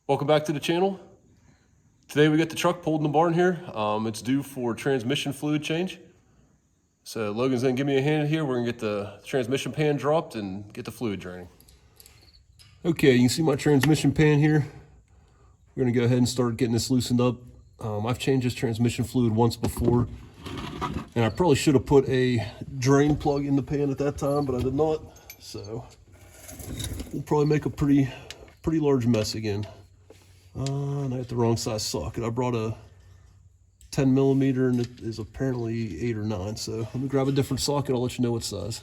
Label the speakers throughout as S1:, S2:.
S1: Welcome back to the channel. Today we got the truck pulled in the barn here. It's due for transmission fluid change. So Logan's gonna give me a hand here. We're gonna get the transmission pan dropped and get the fluid draining. Okay, you can see my transmission pan here. We're gonna go ahead and start getting this loosened up. I've changed this transmission fluid once before, and I probably should have put a drain plug in the pan at that time, but I did not. So we'll probably make a pretty large mess again. And I got the wrong size socket. I brought a 10 millimeter and it is apparently 8 or 9. So let me grab a different socket. I'll let you know what size.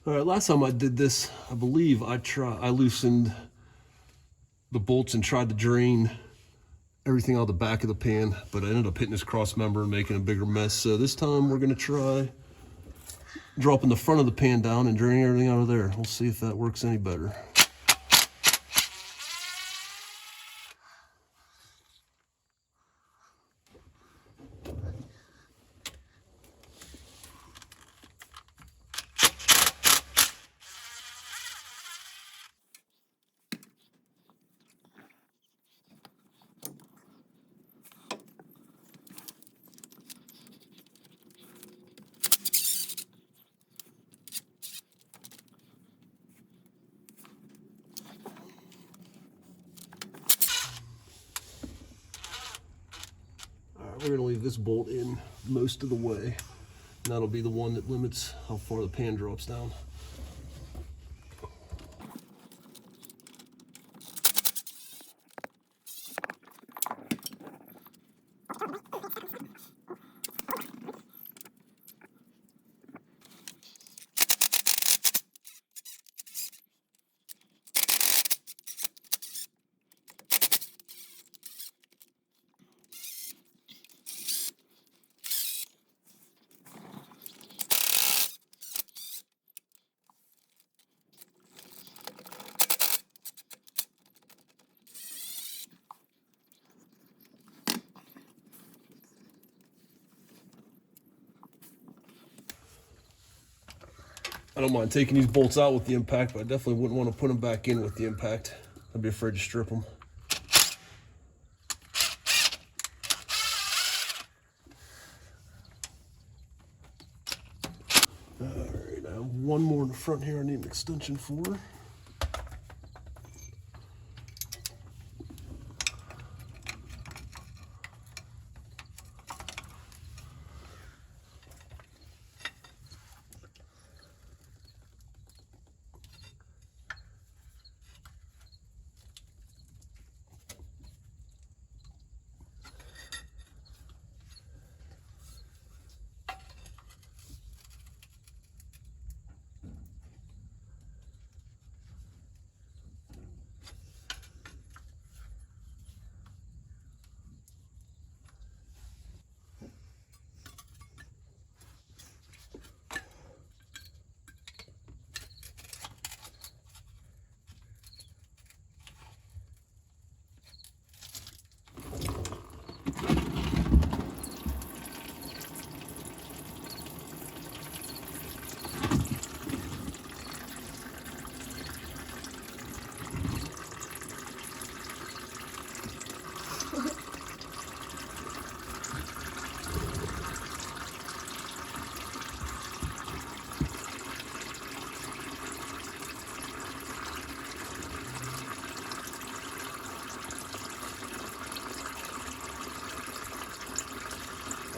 S1: All right, last time I did this, I believe I loosened the bolts and tried to drain everything out the back of the pan, but I ended up hitting this cross member and making a bigger mess. So this time we're gonna try dropping the front of the pan down and draining everything out of there. We'll see if that works any better. We're gonna leave this bolt in most of the way, and that'll be the one that limits how far the pan drops down. I don't mind taking these bolts out with the impact, but I definitely wouldn't want to put them back in with the impact. I'd be afraid to strip them. All right, I have one more in the front here I need an extension for.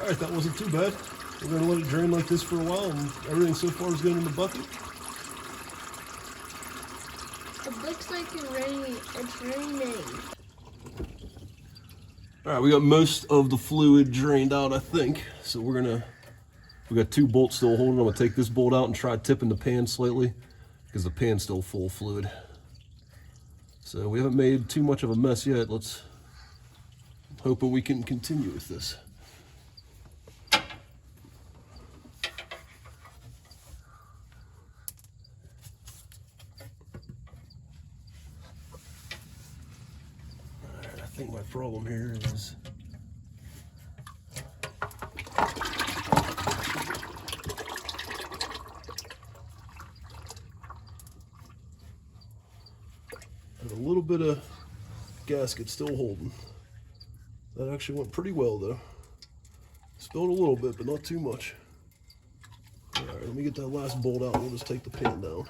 S1: All right, that wasn't too bad. We're gonna let it drain like this for a while, and everything so far is good in the bucket.
S2: It looks like it's raining.
S1: All right, we got most of the fluid drained out, I think. So we got 2 bolts still holding. I'm gonna take this bolt out and try tipping the pan slightly because the pan's still full of fluid. So we haven't made too much of a mess yet. Let's hope that we can continue with this. I think my problem here is a little bit of Gasket's still holding. That actually went pretty well though. Spilled a little bit, but not too much. All right, let me get that last bolt out and we'll just take the pan down.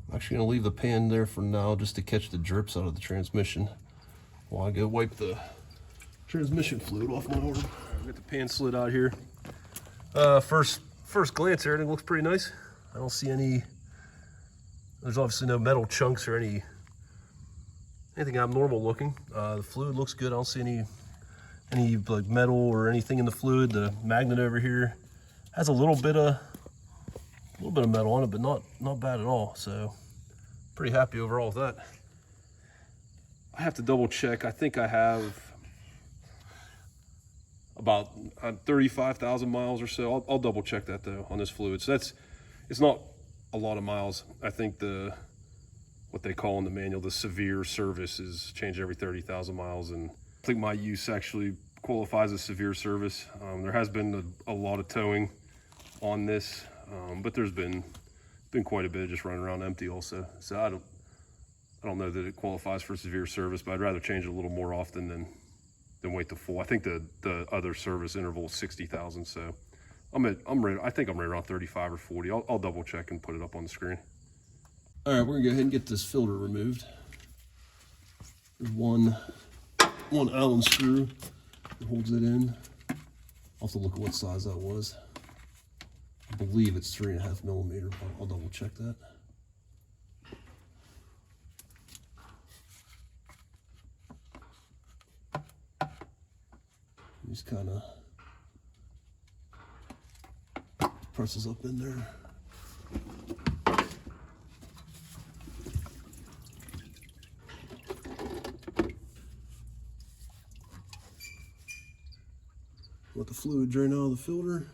S1: I'm actually gonna leave the pan there for now just to catch the drips out of the transmission while I go wipe the transmission fluid off my arm. I've got the pan slid out here. First glance, everything looks pretty nice. I don't see there's obviously no metal chunks or anything abnormal looking. The fluid looks good. I don't see any like metal or anything in the fluid. The magnet over here has a little bit of metal on it, but not bad at all. So pretty happy overall with that. I have to double check. I think I have about 35,000 miles or so. I'll double check that though on this fluid. So it's not a lot of miles. I think what they call in the manual, the severe service, is changed every 30,000 miles. And I think my use actually qualifies as severe service. There has been a lot of towing on this, but there's been quite a bit of just running around empty also. So I don't know that it qualifies for severe service, but I'd rather change it a little more often than wait the full. I think the other service interval is 60,000. So I'm ready. I think I'm right around 35 or 40. I'll double check and put it up on the screen. All right, we're gonna go ahead and get this filter removed. There's one Allen screw that holds it in. I'll have to look at what size that was. I believe it's 3.5 millimeter. I'll double check that. Just kind of presses up in there. Let the fluid drain out of the filter.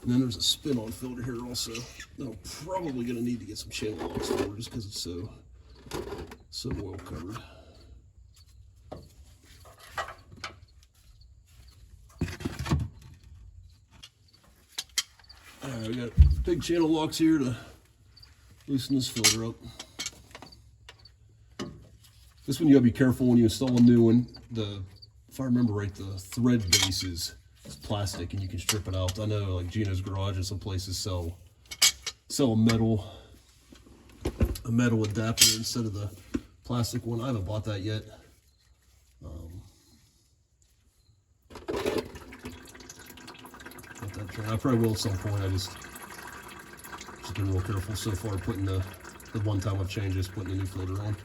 S1: And then there's a spin-on filter here also. I'm probably going to need to get some channel locks for just because it's so well covered. All right, we got big channel locks here to loosen this filter up. This one you gotta be careful when you install a new one. If I remember right, the thread base is plastic and you can strip it out. I know like Gino's Garage and some places sell a metal adapter instead of the plastic one. I haven't bought that yet. I probably will at some point. I just been real careful so far putting the one time I've changed this, putting the new filter on.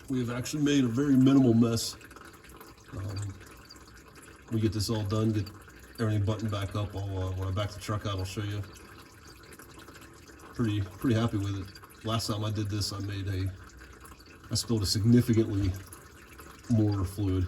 S1: We have actually made a very minimal mess. We get this all done, get everything buttoned back up. When I back the truck out, I'll show you. Pretty happy with it. Last time I did this, I spilled a significantly more fluid.